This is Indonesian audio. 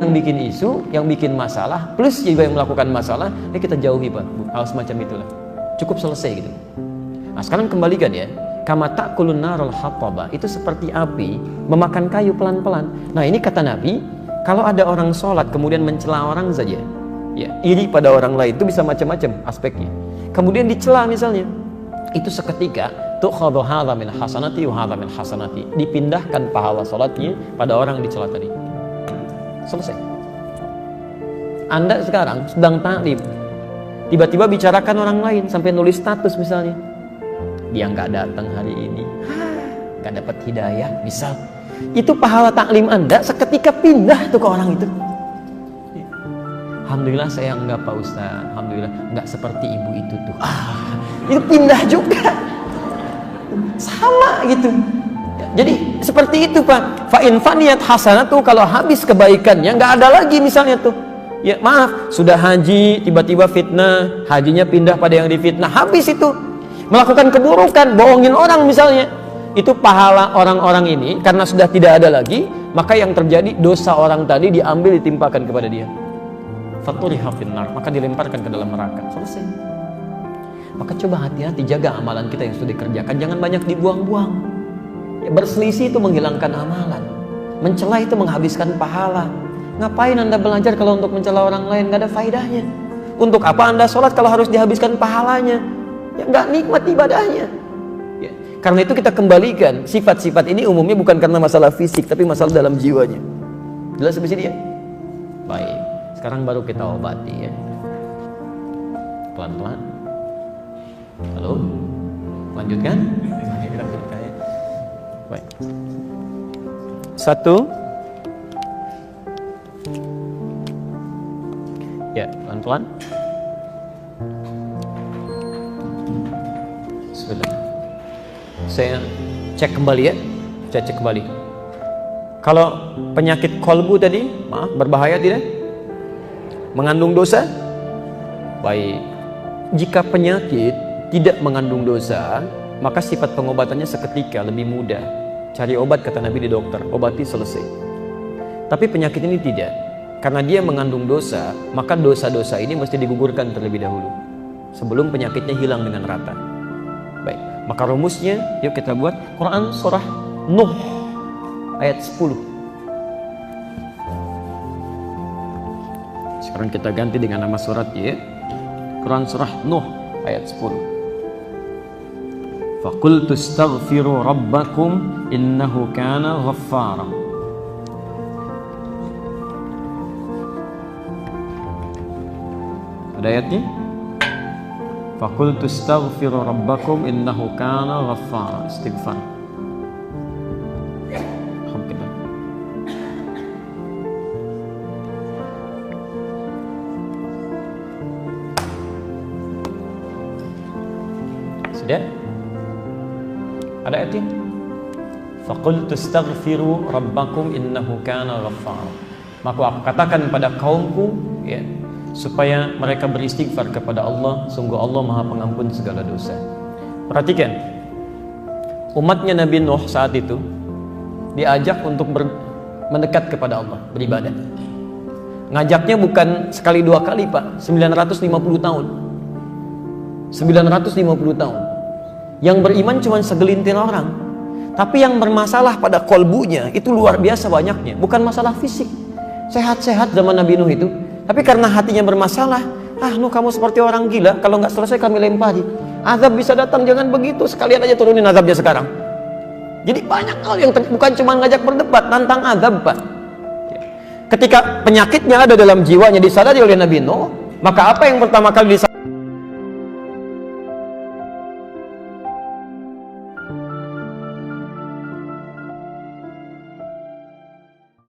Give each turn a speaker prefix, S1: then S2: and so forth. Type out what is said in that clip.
S1: yang bikin isu, yang bikin masalah, plus juga yang melakukan masalah, kita jauhi Pak, hal semacam itulah. Cukup selesai gitu. Nah sekarang kembalikan ya, kama ta'kulun narul hattaba, itu seperti api memakan kayu pelan-pelan. Nah ini kata Nabi, kalau ada orang sholat kemudian mencela orang saja, ya iri pada orang lain, itu bisa macam-macam aspeknya. Kemudian dicela misalnya, itu seketika tukhadhu hadza min hasanati wa hadza min hasanati, dipindahkan pahala sholatnya pada orang yang dicela tadi. Selesai. Anda sekarang sedang taklim, tiba-tiba bicarakan orang lain sampai nulis status misalnya, dia nggak datang hari ini, nggak dapat hidayah misal, itu pahala taklim Anda seketika pindah tuh ke orang itu. Alhamdulillah saya enggak Pak Ustaz, alhamdulillah enggak seperti ibu itu tuh, itu pindah juga, sama gitu. Jadi seperti itu Pak. Fa in faniyat hasanatu, kalau habis kebaikannya nggak ada lagi misalnya tuh. Ya maaf, sudah haji tiba-tiba fitnah, hajinya pindah pada yang difitnah, habis itu. Melakukan keburukan, bohongin orang misalnya, itu pahala orang-orang ini karena sudah tidak ada lagi, maka yang terjadi dosa orang tadi diambil ditimpakan kepada dia. Faturiha finnar, maka dilemparkan ke dalam neraka. Selesai. Maka coba hati-hati jaga amalan kita yang sudah dikerjakan, jangan banyak dibuang-buang. Ya, berselisih itu menghilangkan amalan, mencela itu menghabiskan pahala. Ngapain Anda belajar kalau untuk mencela orang lain? Nggak ada faedahnya. Untuk apa Anda sholat kalau harus dihabiskan pahalanya? Ya nggak nikmat ibadahnya. Ya, karena itu kita kembalikan sifat-sifat ini umumnya bukan karena masalah fisik, tapi masalah dalam jiwanya. Jelas sampai sini ya? Baik, sekarang baru kita obati ya. Pelan-pelan. Halo, lanjutkan. Kita lanjutkan ya. Baik. Satu. Ya, pelan-pelan. Bismillah. Saya cek kembali ya. Saya cek kembali. Kalau penyakit kolbu tadi, maaf, berbahaya tidak? Mengandung dosa? Baik. Jika penyakit tidak mengandung dosa, maka sifat pengobatannya seketika, lebih mudah. Cari obat kata Nabi di dokter, obati selesai. Tapi penyakit ini tidak, karena dia mengandung dosa, maka dosa-dosa ini mesti digugurkan terlebih dahulu sebelum penyakitnya hilang dengan rata. Baik, maka rumusnya yuk kita buat. Quran surah Nuh ayat 10. Sekarang kita ganti dengan nama surat ya. Quran surah Nuh ayat 10. Faqultu astaghfiru rabbakum innahu kana ghaffara. Ada ayatnya? Faqultu astaghfiru rabbakum innahu kana ghaffara. Istighfar. Alhamdulillah. Sudah? Ada ayatnya? Faqultu astaghfiru rabbakum innahu kana ghaffara. Maka aku katakan pada kaumku ya, supaya mereka beristighfar kepada Allah, sungguh Allah Maha Pengampun segala dosa. Perhatikan, umatnya Nabi Nuh saat itu diajak untuk mendekat kepada Allah, beribadah. Ngajaknya bukan sekali dua kali Pak, 950 tahun. 950 tahun. Yang beriman cuma segelintir orang, tapi yang bermasalah pada kolbunya itu luar biasa banyaknya. Bukan masalah fisik, sehat-sehat zaman Nabi Nuh itu, tapi karena hatinya bermasalah. Nuh kamu seperti orang gila, kalau nggak selesai kami lempari. Azab bisa datang, jangan begitu, sekalian aja turunin azabnya sekarang. Jadi banyak hal yang bukan cuma ngajak berdebat, nantang azab Pak. Ketika penyakitnya ada dalam jiwanya disadari oleh Nabi Nuh, maka apa yang pertama kali disadari?